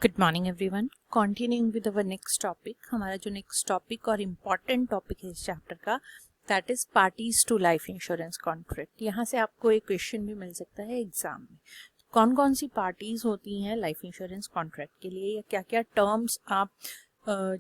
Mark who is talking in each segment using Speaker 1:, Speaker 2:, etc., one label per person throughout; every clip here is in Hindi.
Speaker 1: Good morning everyone. Continuing with our next topic, हमारा जो नेक्स्ट टॉपिक और इम्पॉर्टेंट टॉपिक है इस चैप्टर का, that is parties to life insurance contract. यहाँ से आपको एक क्वेश्चन भी मिल सकता है एग्जाम में। कौन कौन सी पार्टीज होती हैं लाइफ इंश्योरेंस कॉन्ट्रैक्ट के लिए, या क्या क्या टर्म्स आप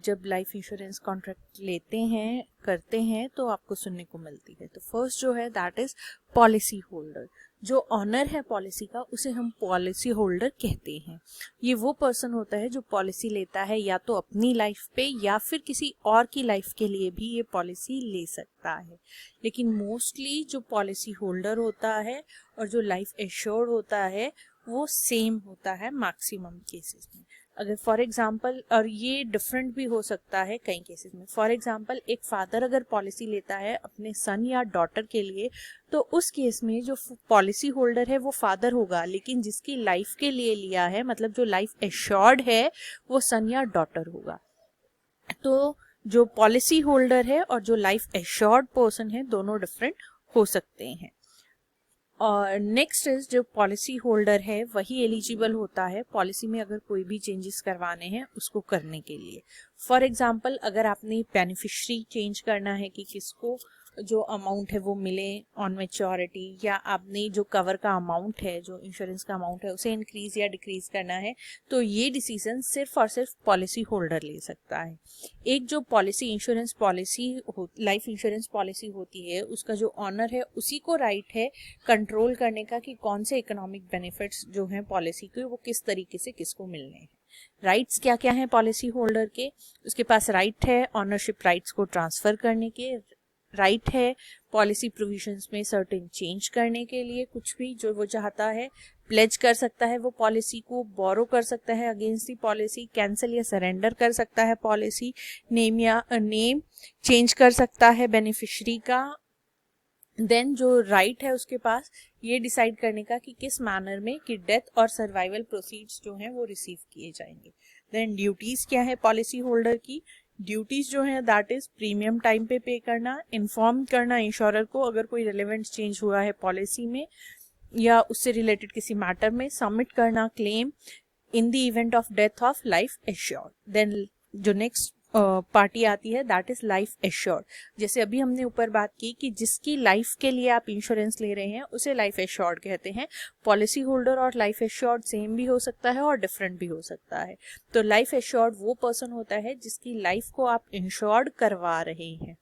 Speaker 1: जब लाइफ इंश्योरेंस कॉन्ट्रैक्ट लेते हैं करते हैं तो आपको सुनने को मिलती है। तो फर्स्ट जो है दैट इज पॉलिसी होल्डर। जो ऑनर है पॉलिसी का उसे हम पॉलिसी होल्डर कहते हैं। ये वो पर्सन होता है जो पॉलिसी लेता है या तो अपनी लाइफ पे या फिर किसी और की लाइफ के लिए भी ये पॉलिसी ले सकता है। लेकिन मोस्टली जो पॉलिसी होल्डर होता है और जो लाइफ एश्योर्ड होता है वो सेम होता है मैक्सिमम केसेस में। अगर फॉर एग्जांपल, और ये डिफरेंट भी हो सकता है कई केसेस में, फॉर एग्जांपल एक फादर अगर पॉलिसी लेता है अपने सन या डॉटर के लिए, तो उस केस में जो पॉलिसी होल्डर है वो फादर होगा, लेकिन जिसकी लाइफ के लिए लिया है, मतलब जो लाइफ एश्योर्ड है, वो सन या डॉटर होगा। तो जो पॉलिसी होल्डर है और जो लाइफ एश्योर्ड पर्सन है दोनों डिफरेंट हो सकते हैं। और नेक्स्ट इज जो पॉलिसी होल्डर है वही एलिजिबल होता है पॉलिसी में अगर कोई भी चेंजेस करवाने हैं उसको करने के लिए। फॉर एग्जांपल, अगर आपने बेनिफिशियरी चेंज करना है कि किसको जो अमाउंट है वो मिले ऑन मैच्योरिटी, या आपने जो कवर का अमाउंट है, जो इंश्योरेंस का अमाउंट है, उसे इंक्रीज या डिक्रीज करना है, तो ये डिसीजन सिर्फ और सिर्फ पॉलिसी होल्डर ले सकता है। एक जो policy insurance policy life insurance policy होती है, उसका जो ऑनर है उसी को राइट है कंट्रोल करने का कि कौन से इकोनॉमिक बेनिफिट्स जो हैं पॉलिसी के वो किस तरीके से किसको मिलने हैं। राइट्स क्या क्या हैं पॉलिसी होल्डर के? उसके पास राइट है ऑनरशिप राइट्स को ट्रांसफर करने के, राइट है पॉलिसी प्रोविजंस में सर्टेन चेंज करने के लिए, कुछ भी जो वो चाहता है, प्लेज कर सकता है वो पॉलिसी को, बोरो कर सकता है अगेंस्ट दी पॉलिसी, कैंसिल या सरेंडर कर सकता है पॉलिसी, नेम चेंज कर सकता है बेनिफिशियरी का। देन जो राइट है उसके पास ये डिसाइड करने का कि किस मैनर में कि डेथ और सर्वाइवल प्रोसीड्स जो हैं वो रिसीव किए जाएंगे। देन ड्यूटीज क्या है पॉलिसी होल्डर की? ड्यूटीज जो है दैट इज प्रीमियम टाइम पे पे करना, इन्फॉर्म करना इंश्योरर को अगर कोई रिलेवेंट चेंज हुआ है पॉलिसी में या उससे रिलेटेड किसी मैटर में, सबमिट करना claim in the event of death of life assured. Then जो नेक्स्ट पार्टी आती है दैट इज लाइफ एश्योर्ड। जैसे अभी हमने ऊपर बात की कि जिसकी लाइफ के लिए आप इंश्योरेंस ले रहे हैं उसे लाइफ एश्योर्ड कहते हैं। पॉलिसी होल्डर और लाइफ एश्योर्ड सेम भी हो सकता है और डिफरेंट भी हो सकता है। तो लाइफ एश्योर्ड वो पर्सन होता है जिसकी लाइफ को आप इंश्योर्ड करवा रहे हैं।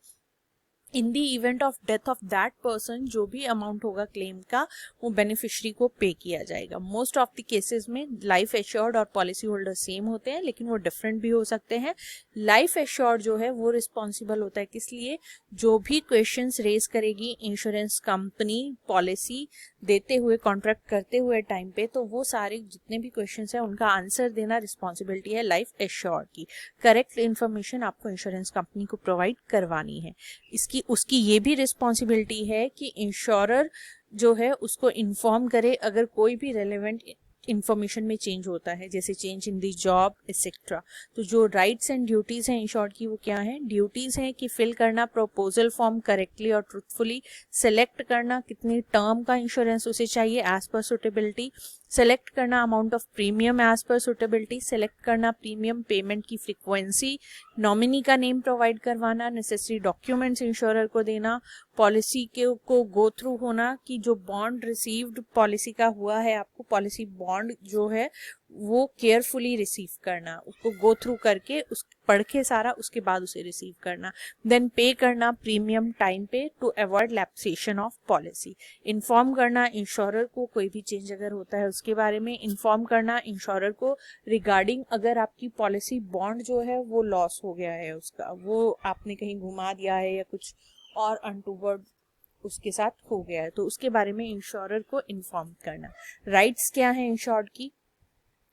Speaker 1: In the event of death of that person जो भी अमाउंट होगा क्लेम का वो बेनिफिशियरी को पे किया जाएगा। मोस्ट ऑफ द केसेस में लाइफ एश्योर्ड और पॉलिसी होल्डर सेम होते हैं, लेकिन वो डिफरेंट भी हो सकते हैं। लाइफ एश्योर्ड जो है वो रिस्पॉन्सिबल होता है किस लिए? जो भी क्वेश्चंस रेज करेगी इंश्योरेंस कंपनी पॉलिसी देते हुए, कॉन्ट्रैक्ट करते हुए टाइम पे, तो वो सारे जितने भी क्वेश्चंस हैं उनका आंसर देना रिस्पॉन्सिबिलिटी है लाइफ एश्योर्ड की। करेक्ट इन्फॉर्मेशन आपको इंश्योरेंस कंपनी को प्रोवाइड करवानी है। उसकी ये भी रिस्पॉन्सिबिलिटी है कि इंश्योरर जो है उसको इन्फॉर्म करे अगर कोई भी रेलेवेंट इंफॉर्मेशन में चेंज होता है, जैसे change in the job etcetera. तो जो राइट्स एंड ड्यूटीज हैं इंश्योर्ड की वो क्या है? ड्यूटीज हैं कि फिल करना प्रपोजल फॉर्म करेक्टली और ट्रूथफुली, सेलेक्ट करना कितनी टर्म का इंश्योरेंस उसे चाहिए एज पर सुटेबिलिटी, सेलेक्ट करना amount of premium as per suitability, select करना प्रीमियम पेमेंट की फ्रीक्वेंसी, नॉमिनी का नेम प्रोवाइड करवाना, नेसेसरी डॉक्यूमेंट्स इंश्योरर को देना, पॉलिसी के को गो थ्रू होना कि जो बॉन्ड रिसीव्ड पॉलिसी का हुआ है, आपको पॉलिसी बॉन्ड जो है वो केयरफुली रिसीव करना, उसको गो थ्रू करके उस पढ़ के सारा, उसके बाद उसे रिसीव करना। देन पे करना प्रीमियम टाइम पे to avoid lapsation of policy, inform करना इंश्योरर को कोई भी चेंज अगर होता है उसके बारे में, इन्फॉर्म करना इंश्योरर को रिगार्डिंग अगर आपकी पॉलिसी बॉन्ड जो है वो लॉस हो गया है, उसका वो आपने कहीं घुमा दिया है या कुछ और अनटूवर्ड उसके साथ हो गया है, तो उसके बारे में इंश्योरर को इन्फॉर्म करना। राइट्स क्या है इंश्योर्ड की?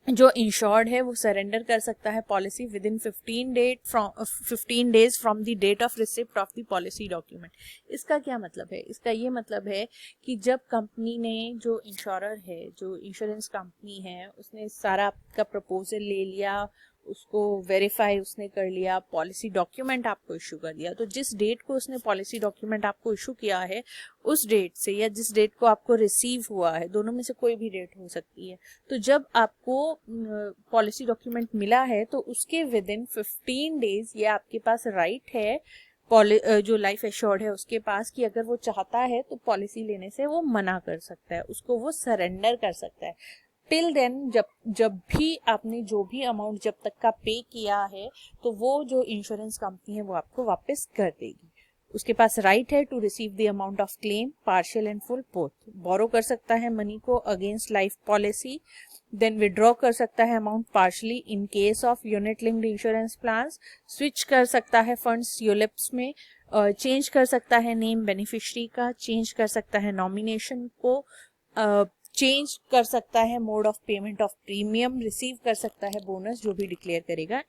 Speaker 1: जो इंश्योर्ड है वो सरेंडर कर सकता है policy within 15 days from the date of receipt of the policy document. इसका क्या मतलब है? इसका ये मतलब है कि जब कंपनी ने, जो इंश्योरर है, जो इंश्योरेंस कंपनी है, उसने सारा आपका प्रपोजल ले लिया, उसको वेरीफाई उसने कर लिया, पॉलिसी डॉक्यूमेंट आपको इशू कर दिया, तो जिस डेट को उसने पॉलिसी डॉक्यूमेंट आपको इशू किया है उस डेट से या जिस डेट को आपको रिसीव हुआ है, दोनों में से कोई भी डेट हो सकती है, तो जब आपको पॉलिसी डॉक्यूमेंट मिला है तो उसके विद इन 15 डेज ये आपके पास राइट है जो लाइफ एश्योर्ड है उसके पास कि अगर वो चाहता है तो पॉलिसी लेने से वो मना कर सकता है, उसको वो सरेंडर कर सकता है। टिल देन जब भी आपने जो भी अमाउंट जब तक का पे किया है तो वो जो इंश्योरेंस कंपनी है वो आपको वापस कर देगी। उसके पास राइट है to receive the amount of claim partial and full both. Borrow कर सकता है मनी को against life policy, then withdraw कर सकता है amount partially in case of unit linked insurance plans, switch कर सकता है फंड्स यूलिप्स में, चेंज कर सकता है नेम बेनिफिशियरी का, चेंज कर सकता है नॉमिनेशन को, चेंज कर सकता है mode of payment of premium, receive कर सकता है बोनस जो भी डिक्लेयर करेगा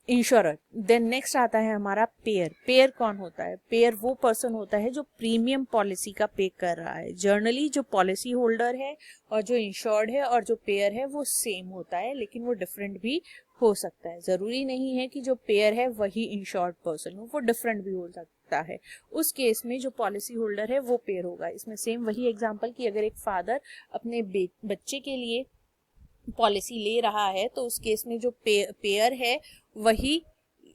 Speaker 1: इंश्योरर। देन नेक्स्ट आता है हमारा पेयर। पेयर कौन होता है? पेयर वो पर्सन होता है जो प्रीमियम पॉलिसी का पे कर रहा है। जर्नली जो पॉलिसी होल्डर है और जो इंश्योर्ड है और जो पेयर है वो सेम होता है, लेकिन वो डिफरेंट भी हो सकता है। जरूरी नहीं है कि जो पेयर है वही इंश्योर्ड पर्सन हो, वो डिफरेंट भी हो सकता है। उस केस में जो पॉलिसी होल्डर है वो पेयर होगा। इसमें सेम वही एग्जांपल कि अगर एक फादर अपने बच्चे के लिए पॉलिसी ले रहा है तो उस केस में जो पेयर है वही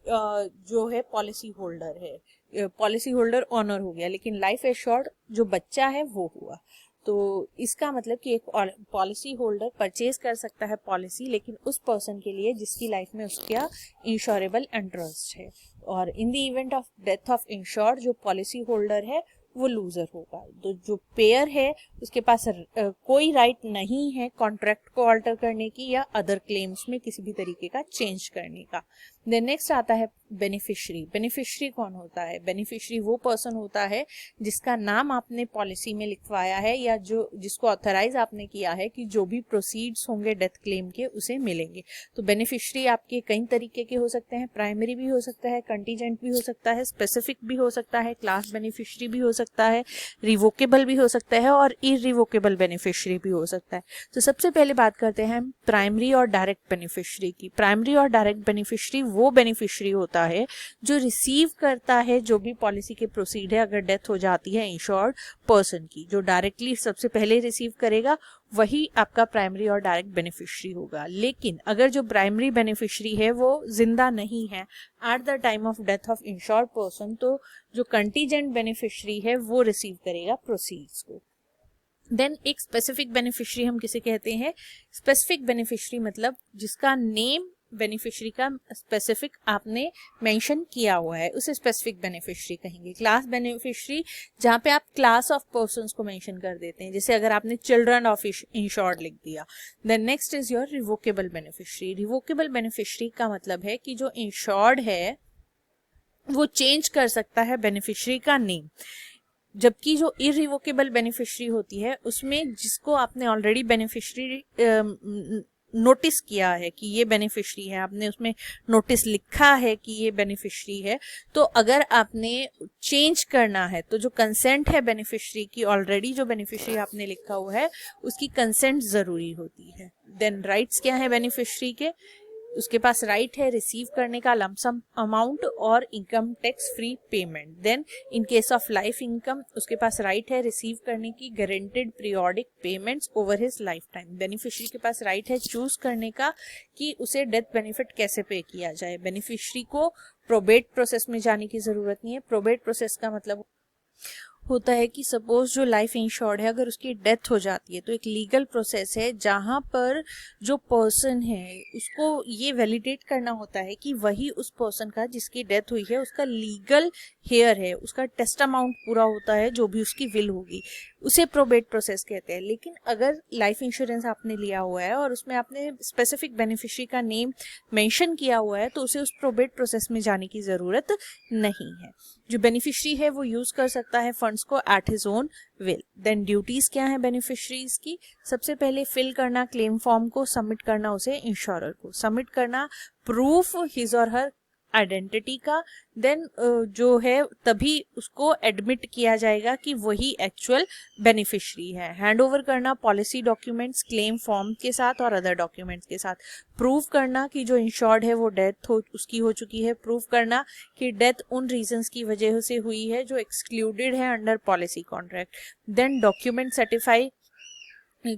Speaker 1: जो है पॉलिसी होल्डर है, पॉलिसी होल्डर ऑनर हो गया, लेकिन लाइफ एश्योर्ड जो बच्चा है वो हुआ। तो इसका मतलब कि एक पॉलिसी होल्डर परचेज कर सकता है पॉलिसी, लेकिन उस पर्सन के लिए जिसकी लाइफ में उसका इंश्योरेबल इंटरेस्ट है, और इन the event of death of insured जो पॉलिसी होल्डर है वो लूजर होगा। तो जो पेयर है उसके पास कोई राइट नहीं है कॉन्ट्रैक्ट को अल्टर करने की या अदर क्लेम्स में किसी भी तरीके का चेंज करने का। देन नेक्स्ट आता है बेनिफिशियरी। बेनिफिशियरी कौन होता है? बेनिफिशियरी वो पर्सन होता है जिसका नाम आपने पॉलिसी में लिखवाया है या जो जिसको ऑथराइज आपने किया है कि जो भी प्रोसीड्स होंगे डेथ क्लेम के उसे मिलेंगे। तो बेनिफिशियरी आपके कई तरीके के हो सकते हैं, प्राइमरी भी हो सकता है, कंटीजेंट भी हो सकता है, स्पेसिफिक भी हो सकता है, क्लास बेनिफिशियरी भी हो सकता है, रिवोकेबल भी हो सकता है और इरिवोकेबल बेनिफिशियरी भी हो सकता है। तो सबसे पहले बात करते हैं प्राइमरी और डायरेक्ट बेनिफिशियरी की। प्राइमरी और डायरेक्ट बेनिफिशियरी वो बेनिफिशियरी होता है जो रिसीव करता है जो भी पॉलिसी के प्रोसीड है अगर डेथ हो जाती है इंश्योर्ड पर्सन की। जो डायरेक्टली सबसे पहले रिसीव करेगा वही आपका प्राइमरी और डायरेक्ट बेनिफिशियरी होगा। लेकिन अगर जो प्राइमरी बेनिफिशियरी है वो जिंदा नहीं है at the time of death of insured person, तो जो कंटीजेंट बेनिफिशियरी है वो रिसीव करेगा प्रोसीड्स को। देन एक स्पेसिफिक बेनिफिशियरी हम किसे कहते हैं? स्पेसिफिक बेनिफिशियरी मतलब जिसका नेम बेनिफिशियरी का स्पेसिफिक आपने मेंशन किया हुआ है उसे स्पेसिफिक बेनिफिशियरी कहेंगे। क्लास बेनिफिशियरी जहाँ पे आप क्लास ऑफ पर्संस को मेंशन कर देते हैं, जैसे अगर आपने चिल्ड्रन ऑफ इंश्योर्ड लिख दिया। Then next is your revocable beneficiary. Revocable beneficiary का मतलब है कि जो इंश्योर्ड है वो चेंज कर सकता है बेनिफिशियरी का नेम, जबकि जो इरिवोकेबल बेनिफिशियरी होती है उसमें जिसको आपने ऑलरेडी बेनिफिशियरी नोटिस किया है कि ये बेनिफिशियरी है, आपने उसमें नोटिस लिखा है कि ये बेनिफिशियरी है, तो अगर आपने चेंज करना है तो जो कंसेंट है बेनिफिशियरी की, ऑलरेडी जो बेनिफिशियरी आपने लिखा हुआ है उसकी कंसेंट जरूरी होती है। देन राइट्स क्या है बेनिफिशियरी के? उसके पास राइट है रिसीव करने का लमसम अमाउंट और income tax free payment. Then in case of life income उसके पास राइट है रिसीव करने की guaranteed periodic payments over his lifetime. Beneficiary के पास राइट है चूज करने का कि उसे डेथ बेनिफिट कैसे पे किया जाए। बेनिफिशियरी को प्रोबेट प्रोसेस में जाने की जरूरत नहीं है। प्रोबेट प्रोसेस का मतलब होता है कि सपोज जो लाइफ इंश्योर्ड है अगर उसकी डेथ हो जाती है तो एक लीगल प्रोसेस है जहां पर जो पर्सन है उसको ये वैलिडेट करना होता है कि वही उस पर्सन का जिसकी डेथ हुई है उसका लीगल हेयर है, उसका टेस्ट अमाउंट पूरा होता है जो भी उसकी विल होगी, उसे प्रोबेट प्रोसेस कहते हैं। लेकिन अगर लाइफ इंश्योरेंस आपने लिया हुआ है और उसमें आपने स्पेसिफिक बेनिफिशियरी का नेम मेंशन किया हुआ है तो उसे उस प्रोबेट प्रोसेस में जाने की जरूरत नहीं है। जो बेनिफिशियरी है वो यूज कर सकता है फंड्स को at his own will. Then duties क्या है बेनिफिशियरीज की? सबसे पहले फिल करना क्लेम फॉर्म को, सबमिट करना उसे इंश्योरर को, सबमिट करना प्रूफ हिज और हर आइडेंटिटी का, देन जो है तभी उसको एडमिट किया जाएगा कि वही एक्चुअल बेनिफिशरी है। हैंड ओवर करना पॉलिसी डॉक्यूमेंट्स क्लेम फॉर्म के साथ और अदर डॉक्यूमेंट्स के साथ। प्रूव करना कि जो इंश्योर्ड है वो डेथ उसकी हो चुकी है। प्रूव करना कि डेथ उन रीजंस की वजह से हुई है जो एक्सक्लूडेड है under policy contract. Then document certify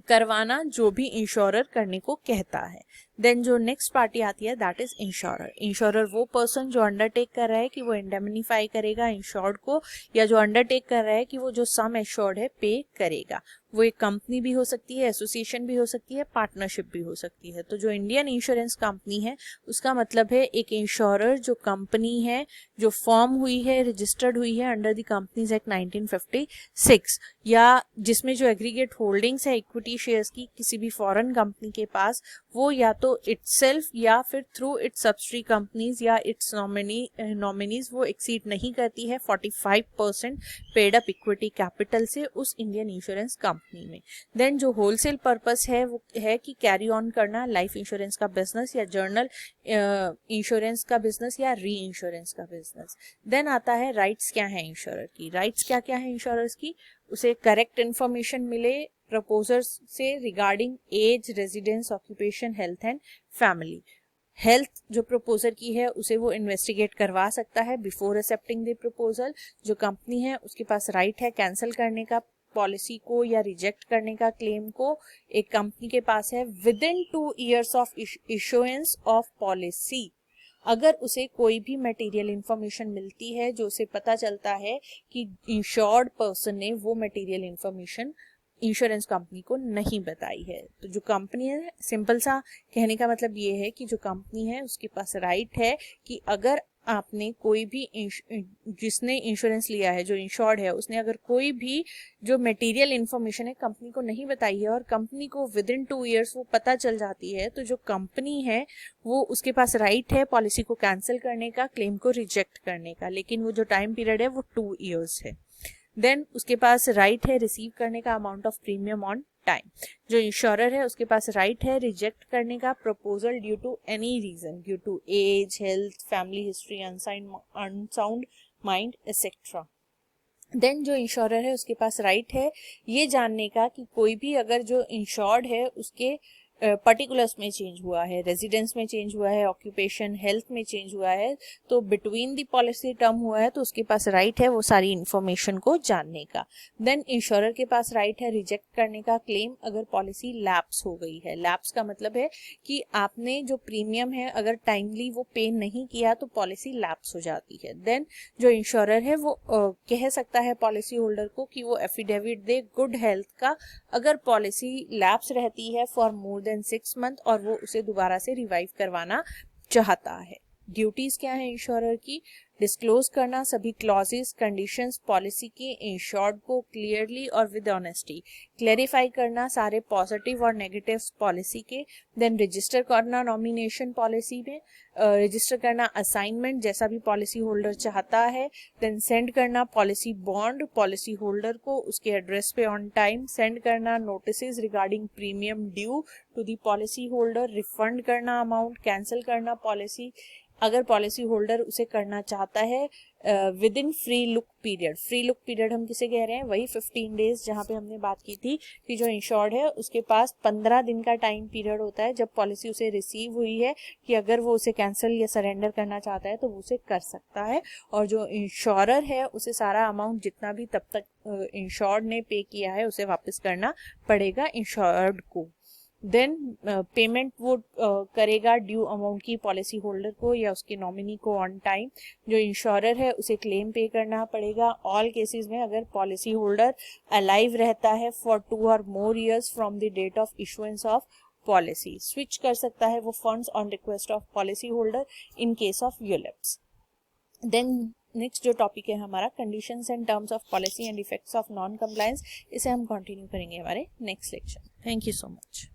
Speaker 1: करवाना जो भी इंश्योरर करने को कहता है। देन जो नेक्स्ट पार्टी आती है दैट इज इंश्योरर। इंश्योरर वो पर्सन जो अंडरटेक कर रहा है कि वो इंडेमनिफाई करेगा इंश्योर्ड को, या जो अंडरटेक कर रहा है कि वो जो सम एश्योर्ड है पे करेगा। वो एक कंपनी भी हो सकती है, एसोसिएशन भी हो सकती है, पार्टनरशिप भी हो सकती है। तो जो इंडियन इंश्योरेंस कंपनी है उसका मतलब है एक इंश्योरर जो कंपनी है, जो फॉर्म हुई है, रजिस्टर्ड हुई है अंडर द कंपनीज एक्ट 1956, या जिसमें जो एग्रीगेट होल्डिंग्स है इक्विटी शेयर्स की किसी भी फॉरेन कंपनी के पास, वो या तो इटसेल्फ या फिर थ्रू इट्स सब्सिडरी कंपनीज या इट्स नॉमिनीज वो एक्सीड नहीं करती है 45% पेड अप इक्विटी कैपिटल से उस इंडियन इंश्योरेंस कंपनी में। देन जो होलसेल पर्पस है वो है कि कैरी ऑन करना लाइफ इंश्योरेंस का बिजनेस या जर्नल इंश्योरेंस का बिजनेस या री इंश्योरेंस का बिजनेस। देन आता है राइट्स क्या है इंश्योरर की। राइट्स क्या क्या है इंश्योरर्स की? उसे करेक्ट इन्फॉर्मेशन मिले प्रपोजर्स से regarding age, residence, occupation, health and family. Health जो प्रपोजर की है उसे वो इन्वेस्टिगेट करवा सकता है बिफोर एक्सेप्टिंग द प्रपोजल। जो कंपनी है उसके पास राइट है कैंसिल करने का पॉलिसी को या रिजेक्ट करने का क्लेम को। एक कंपनी के पास है with in 2 years of issuance of policy. अगर उसे कोई भी मटेरियल इंफॉर्मेशन मिलती है जो उसे पता चलता है कि इंश्योर्ड पर्सन ने वो मटेरियल इंफॉर्मेशन इंश्योरेंस कंपनी को नहीं बताई है, तो जो कंपनी है, सिंपल सा कहने का मतलब ये है कि जो कंपनी है उसके पास राइट है कि अगर आपने कोई भी जिसने इंश्योरेंस लिया है, जो इंश्योर्ड है, उसने अगर कोई भी जो मटेरियल इंफॉर्मेशन है कंपनी को नहीं बताई है और कंपनी को विद इन 2 years वो पता चल जाती है, तो जो कंपनी है वो उसके पास राइट है पॉलिसी को कैंसिल करने का, क्लेम को रिजेक्ट करने का, लेकिन वो जो टाइम पीरियड है वो 2 years है। देन उसके पास राइट है रिसीव करने का amount of premium on time. जो इंश्योरर है उसके पास राइट है रिजेक्ट करने का proposal due to any reason, due to age, health, family history, unsound mind etcetera. Then जो इंश्योरर है उसके पास राइट है ये जानने का कि कोई भी अगर जो इंश्योर्ड है उसके पर्टिकुलर्स में चेंज हुआ है, रेजिडेंस में चेंज हुआ है, ऑक्यूपेशन, हेल्थ में चेंज हुआ है, तो बिटवीन द पॉलिसी टर्म हुआ है, तो उसके पास राइट है वो सारी इंफॉर्मेशन को जानने का। देन इंश्योरर के पास राइट है रिजेक्ट करने का क्लेम अगर पॉलिसी लैप्स हो गई है। लैप्स का मतलब है कि आपने जो प्रीमियम है अगर टाइमली वो पे नहीं किया तो पॉलिसी लैप्स हो जाती है। देन जो इंश्योरर है वो कह सकता है पॉलिसी होल्डर को कि वो एफिडेविट दे गुड हेल्थ का अगर पॉलिसी लैप्स रहती है फॉर मोर 6 month और वो उसे दोबारा से रिवाइव करवाना चाहता है। ड्यूटीज क्या है इंश्योरर की? डिस्क्लोज करना सभी क्लॉजेस, कंडीशंस पॉलिसी के इंश्योर्ड को क्लियरली और विद ऑनेस्टी, क्लैरिफाई करना सारे पॉजिटिव और नेगेटिव्स पॉलिसी के। देन रजिस्टर करना नॉमिनेशन पॉलिसी में, रजिस्टर करना असाइनमेंट जैसा भी पॉलिसी होल्डर चाहता है। देन सेंड करना पॉलिसी बॉन्ड पॉलिसी होल्डर को उसके एड्रेस पे ऑन टाइम सेंड करना, notices regarding premium due to the policy holder, refund करना अमाउंट, कैंसिल करना पॉलिसी अगर पॉलिसी होल्डर उसे करना चाहता है with in free look period. Free look period हम किसे कह रहे हैं? वही 15 days जहां पे हमने बात की थी कि जो इंश्योर्ड है उसके पास 15 दिन का टाइम पीरियड होता है जब पॉलिसी उसे रिसीव हुई है कि अगर वो उसे कैंसिल या सरेंडर करना चाहता है तो वो उसे कर सकता है। और जो इंश्योरर है उसे सारा अमाउंट जितना भी तब तक इंश्योर्ड ने पे किया है उसे वापस करना पड़ेगा इंश्योर्ड को। देन पेमेंट वो करेगा ड्यू अमाउंट की पॉलिसी होल्डर को या उसके नॉमिनी को ऑन टाइम। जो इंश्योरर है उसे क्लेम पे करना पड़ेगा ऑल केसेस में अगर पॉलिसी होल्डर अलाइव रहता है for 2 or more years from the date of issuance of policy. Switch कर सकता है वो funds on request of policy holder in case of ULIPs. Then next जो टॉपिक है हमारा conditions and terms of policy and effects of non compliance, इसे हम कंटिन्यू करेंगे हमारे next lecture. Thank you so much.